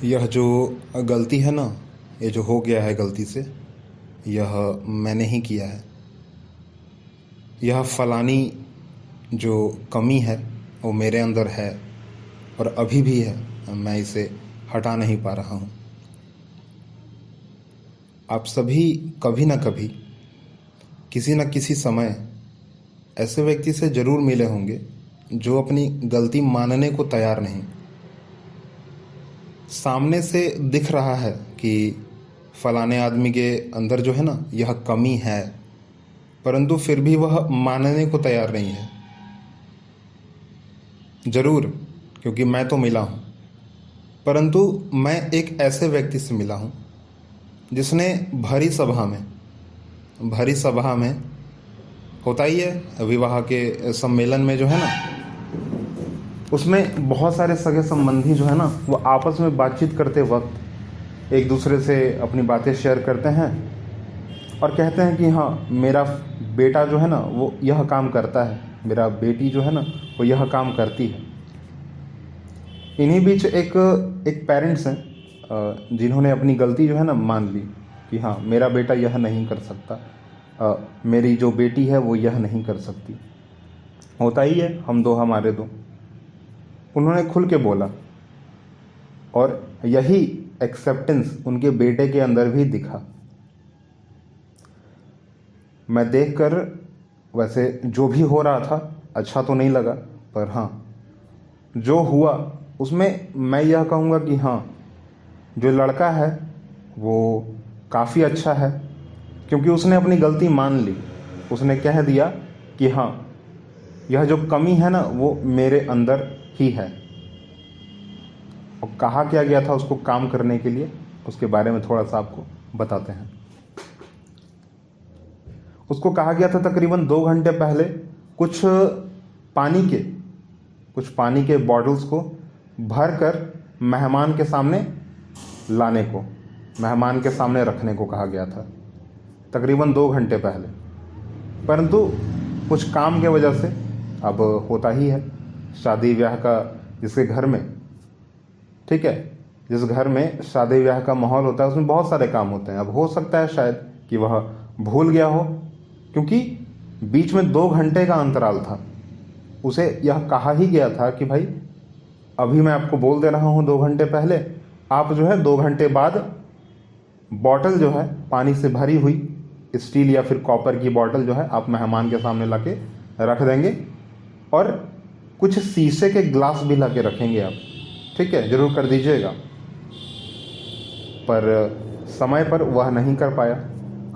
यह जो गलती है ना, ये जो हो गया है गलती से, यह मैंने ही किया है। यह फलानी जो कमी है वो मेरे अंदर है और अभी भी है, मैं इसे हटा नहीं पा रहा हूँ। आप सभी कभी ना कभी किसी न किसी समय ऐसे व्यक्ति से ज़रूर मिले होंगे जो अपनी गलती मानने को तैयार नहीं। सामने से दिख रहा है कि फलाने आदमी के अंदर जो है ना यह कमी है, परंतु फिर भी वह मानने को तैयार नहीं है। ज़रूर, क्योंकि मैं तो मिला हूँ, परंतु मैं एक ऐसे व्यक्ति से मिला हूँ जिसने भरी सभा में होता ही है, विवाह के सम्मेलन में जो है ना, उसमें बहुत सारे सगे संबंधी जो है ना वो आपस में बातचीत करते वक्त एक दूसरे से अपनी बातें शेयर करते हैं और कहते हैं कि हाँ, मेरा बेटा जो है ना वो यह काम करता है, मेरा बेटी जो है ना वो यह काम करती है। इन्हीं बीच एक पेरेंट्स हैं जिन्होंने अपनी गलती जो है ना मान ली कि हाँ, मेरा बेटा यह नहीं कर सकता, मेरी जो बेटी है वो यह नहीं कर सकती। होता ही है, हम दो हमारे दो। उन्होंने खुल के बोला और यही एक्सेप्टेंस उनके बेटे के अंदर भी दिखा। मैं देखकर वैसे जो भी हो रहा था अच्छा तो नहीं लगा, पर हाँ, जो हुआ उसमें मैं यह कहूँगा कि हाँ, जो लड़का है वो काफ़ी अच्छा है, क्योंकि उसने अपनी गलती मान ली। उसने कह दिया कि हाँ, यह जो कमी है ना वो मेरे अंदर ही है। और कहा क्या गया था उसको काम करने के लिए, उसके बारे में थोड़ा सा आपको बताते हैं। उसको कहा गया था तकरीबन 2 घंटे पहले कुछ पानी के बॉटल्स को भर कर मेहमान के सामने लाने को, मेहमान के सामने रखने को कहा गया था, तकरीबन 2 घंटे पहले। परंतु कुछ काम के वजह से, अब होता ही है शादी ब्याह का जिसके घर में, ठीक है, जिस घर में शादी ब्याह का माहौल होता है उसमें बहुत सारे काम होते हैं। अब हो सकता है शायद कि वह भूल गया हो, क्योंकि बीच में 2 घंटे का अंतराल था। उसे यह कहा ही गया था कि भाई, अभी मैं आपको बोल दे रहा हूँ 2 घंटे पहले, आप जो है 2 घंटे बाद बॉटल जो है पानी से भरी हुई स्टील या फिर कॉपर की बॉटल जो है आप मेहमान के सामने ला के रख देंगे और कुछ शीशे के ग्लास भी ला के रखेंगे आप, ठीक है, ज़रूर कर दीजिएगा। पर समय पर वह नहीं कर पाया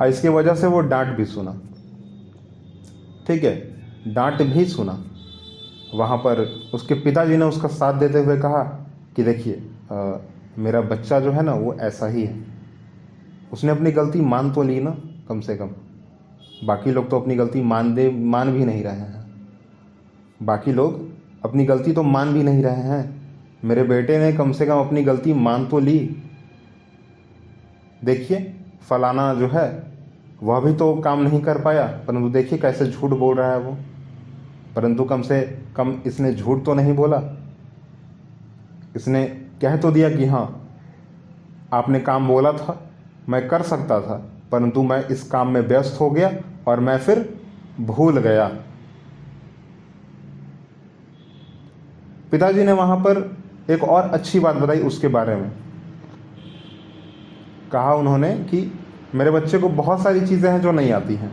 और इसकी वजह से वो डांट भी सुना, ठीक है, डांट भी सुना। वहाँ पर उसके पिताजी ने उसका साथ देते हुए कहा कि देखिए, मेरा बच्चा जो है ना वो ऐसा ही है, उसने अपनी गलती मान तो ली ना, कम से कम। बाकी लोग तो अपनी गलती मान भी नहीं रहे हैं, बाकी लोग अपनी गलती तो मान भी नहीं रहे हैं। मेरे बेटे ने कम से कम अपनी गलती मान तो ली। देखिए, फलाना जो है वह भी तो काम नहीं कर पाया, परंतु देखिए कैसे झूठ बोल रहा है वो, परंतु कम से कम इसने झूठ तो नहीं बोला। इसने कह तो दिया कि हाँ, आपने काम बोला था, मैं कर सकता था, परंतु मैं इस काम में व्यस्त हो गया और मैं फिर भूल गया। पिताजी ने वहाँ पर एक और अच्छी बात बताई उसके बारे में। कहा उन्होंने कि मेरे बच्चे को बहुत सारी चीज़ें हैं जो नहीं आती हैं।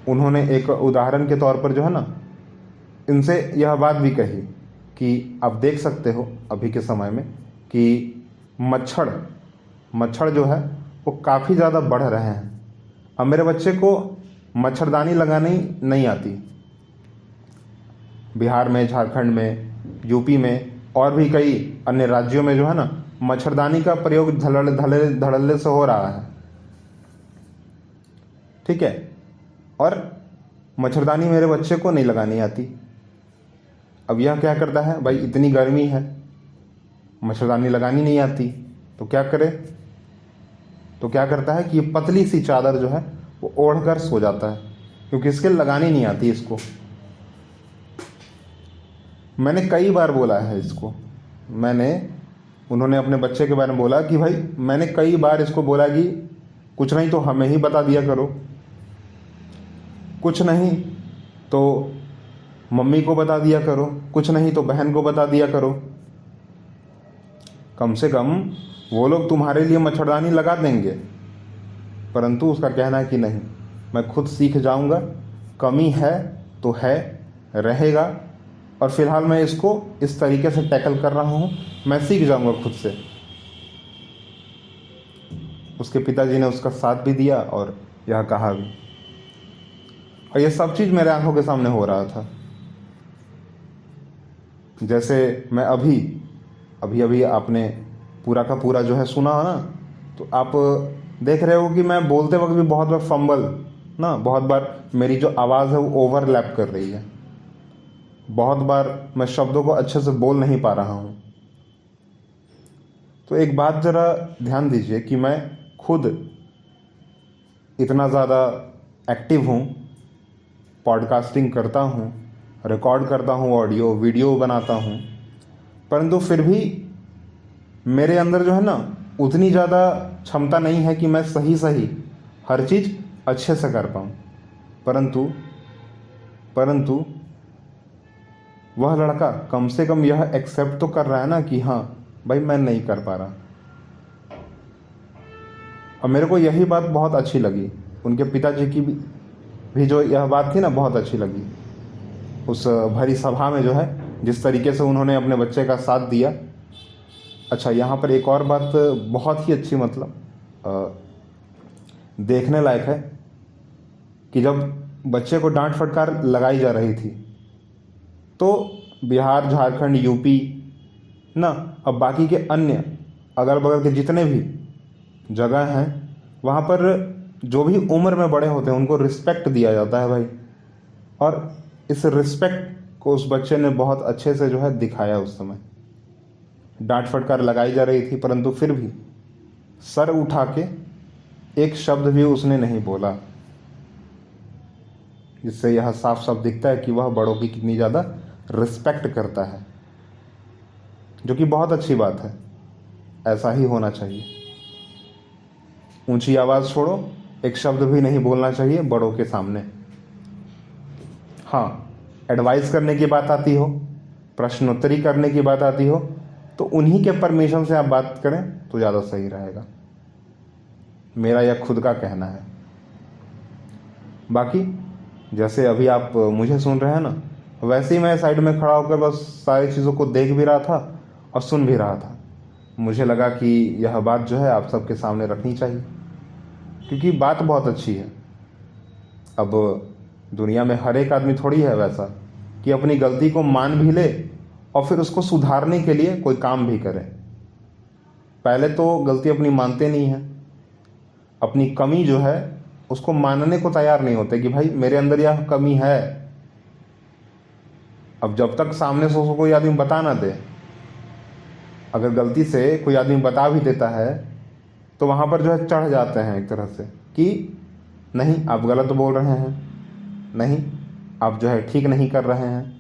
उन्होंने एक उदाहरण के तौर पर जो है ना इनसे यह बात भी कही कि आप देख सकते हो अभी के समय में कि मच्छर जो है वो काफ़ी ज़्यादा बढ़ रहे हैं। अब मेरे बच्चे को मच्छरदानी लगानी नहीं आती। बिहार में, झारखंड में, यूपी में और भी कई अन्य राज्यों में जो है ना मच्छरदानी का प्रयोग धड़ल्ले से हो रहा है, ठीक है, और मच्छरदानी मेरे बच्चे को नहीं लगानी आती। अब यह क्या करता है, भाई इतनी गर्मी है, मच्छरदानी लगानी नहीं आती, तो क्या करे, तो क्या करता है कि ये पतली सी चादर जो है वो ओढ़कर सो जाता है, क्योंकि इसके लगानी नहीं आती इसको। मैंने कई बार बोला है इसको, मैंने उन्होंने अपने बच्चे के बारे में बोला कि भाई मैंने कई बार इसको बोला कि कुछ नहीं तो हमें ही बता दिया करो, कुछ नहीं तो मम्मी को बता दिया करो, कुछ नहीं तो बहन को बता दिया करो, कम से कम वो लोग तुम्हारे लिए मच्छरदानी लगा देंगे। परंतु उसका कहना है कि नहीं, मैं खुद सीख जाऊंगा, कमी है तो है, रहेगा, और फिलहाल मैं इसको इस तरीके से टैकल कर रहा हूँ, मैं सीख जाऊंगा खुद से। उसके पिताजी ने उसका साथ भी दिया और यह कहा भी, और यह सब चीज़ मेरे आंखों के सामने हो रहा था। जैसे मैं अभी आपने पूरा का पूरा जो है सुना ना, तो आप देख रहे हो कि मैं बोलते वक्त भी बहुत बार फंबल ना, बहुत बार मेरी जो आवाज़ है वो ओवरलैप कर रही है, बहुत बार मैं शब्दों को अच्छे से बोल नहीं पा रहा हूँ। तो एक बात ज़रा ध्यान दीजिए कि मैं खुद इतना ज़्यादा एक्टिव हूँ, पॉडकास्टिंग करता हूँ, रिकॉर्ड करता हूँ, ऑडियो वीडियो बनाता हूँ, परंतु फिर भी मेरे अंदर जो है ना उतनी ज़्यादा क्षमता नहीं है कि मैं सही हर चीज़ अच्छे से कर पाऊँ। परंतु वह लड़का कम से कम यह एक्सेप्ट तो कर रहा है ना कि हाँ भाई मैं नहीं कर पा रहा। और मेरे को यही बात बहुत अच्छी लगी, उनके पिताजी की भी जो यह बात थी ना बहुत अच्छी लगी। उस भरी सभा में जो है जिस तरीके से उन्होंने अपने बच्चे का साथ दिया। अच्छा, यहाँ पर एक और बात बहुत ही अच्छी, मतलब देखने लायक है कि जब बच्चे को डांट फटकार लगाई जा रही थी तो बिहार, झारखंड, यूपी ना, अब बाकी के अन्य अगल बगल के जितने भी जगह हैं वहाँ पर जो भी उम्र में बड़े होते हैं उनको रिस्पेक्ट दिया जाता है भाई। और इस रिस्पेक्ट को उस बच्चे ने बहुत अच्छे से जो है दिखाया। उस समय डांट फटकार लगाई जा रही थी परंतु फिर भी सर उठा के एक शब्द भी उसने नहीं बोला, जिससे यह साफ साफ दिखता है कि वह बड़ों की कितनी ज़्यादा रिस्पेक्ट करता है, जो कि बहुत अच्छी बात है। ऐसा ही होना चाहिए। ऊंची आवाज़ छोड़ो, एक शब्द भी नहीं बोलना चाहिए बड़ों के सामने। हाँ, एडवाइस करने की बात आती हो, प्रश्नोत्तरी करने की बात आती हो, तो उन्हीं के परमिशन से आप बात करें तो ज़्यादा सही रहेगा। मेरा यह खुद का कहना है। बाकी जैसे अभी आप मुझे सुन रहे हैं ना, वैसे ही मैं साइड में खड़ा होकर बस सारी चीज़ों को देख भी रहा था और सुन भी रहा था। मुझे लगा कि यह बात जो है आप सबके सामने रखनी चाहिए, क्योंकि बात बहुत अच्छी है। अब दुनिया में हर एक आदमी थोड़ी है वैसा कि अपनी गलती को मान भी ले और फिर उसको सुधारने के लिए कोई काम भी करे। पहले तो गलती अपनी मानते नहीं हैं, अपनी कमी जो है उसको मानने को तैयार नहीं होते कि भाई मेरे अंदर यह कमी है। अब जब तक सामने से उसको कोई आदमी बता ना दे, अगर गलती से कोई आदमी बता भी देता है तो वहाँ पर जो है चढ़ जाते हैं एक तरह से कि नहीं आप गलत बोल रहे हैं, नहीं आप जो है ठीक नहीं कर रहे हैं।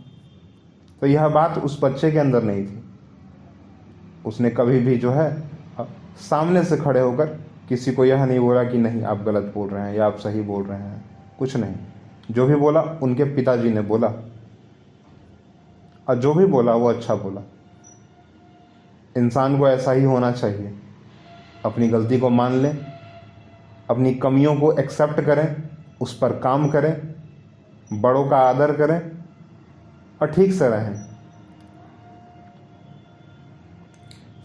तो यह बात उस बच्चे के अंदर नहीं थी। उसने कभी भी जो है सामने से खड़े होकर किसी को यह नहीं बोला कि नहीं आप गलत बोल रहे हैं या आप सही बोल रहे हैं, कुछ नहीं। जो भी बोला उनके पिताजी ने बोला, और जो भी बोला वो अच्छा बोला। इंसान को ऐसा ही होना चाहिए, अपनी गलती को मान लें, अपनी कमियों को एक्सेप्ट करें, उस पर काम करें, बड़ों का आदर करें और ठीक से रहें।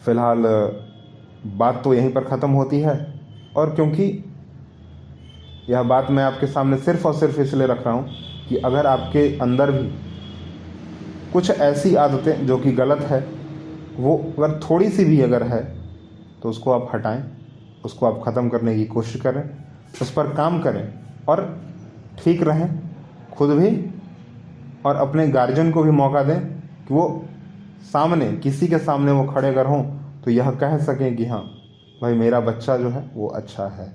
फिलहाल बात तो यहीं पर ख़त्म होती है, और क्योंकि यह बात मैं आपके सामने सिर्फ़ और सिर्फ इसलिए रख रहा हूँ कि अगर आपके अंदर भी कुछ ऐसी आदतें जो कि गलत है, वो अगर थोड़ी सी भी अगर है तो उसको आप हटाएं, उसको आप ख़त्म करने की कोशिश करें, उस पर काम करें और ठीक रहें खुद भी, और अपने गार्जियन को भी मौका दें कि वो सामने किसी के सामने वो खड़े अगर हों तो यह कह सकें कि हाँ भाई मेरा बच्चा जो है वो अच्छा है,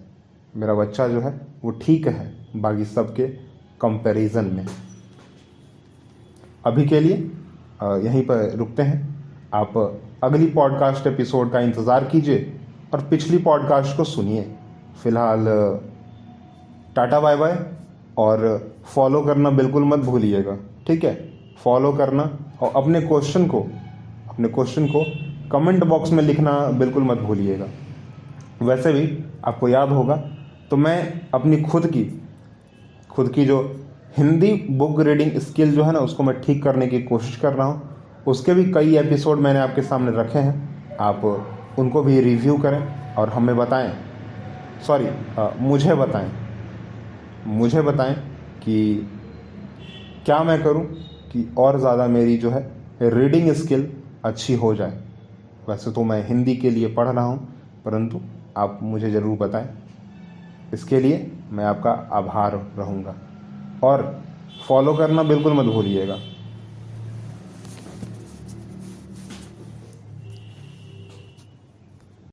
मेरा बच्चा जो है वो ठीक है बाकी सबके कंपैरिजन में। अभी के लिए यहीं पर रुकते हैं। आप अगली पॉडकास्ट एपिसोड का इंतज़ार कीजिए और पिछली पॉडकास्ट को सुनिए। फ़िलहाल टाटा बाय बाय, और फॉलो करना बिल्कुल मत भूलिएगा, ठीक है? फॉलो करना और अपने क्वेश्चन को कमेंट बॉक्स में लिखना बिल्कुल मत भूलिएगा। वैसे भी आपको याद होगा तो मैं अपनी खुद की जो हिंदी बुक रीडिंग स्किल जो है ना, उसको मैं ठीक करने की कोशिश कर रहा हूँ। उसके भी कई एपिसोड मैंने आपके सामने रखे हैं, आप उनको भी रिव्यू करें और हमें बताएं, मुझे बताएं कि क्या मैं करूं कि और ज़्यादा मेरी जो है रीडिंग स्किल अच्छी हो जाए। वैसे तो मैं हिंदी के लिए पढ़ रहा हूं, परंतु आप मुझे ज़रूर बताएं। इसके लिए मैं आपका आभार रहूँगा, और फॉलो करना बिल्कुल मत भूलिएगा।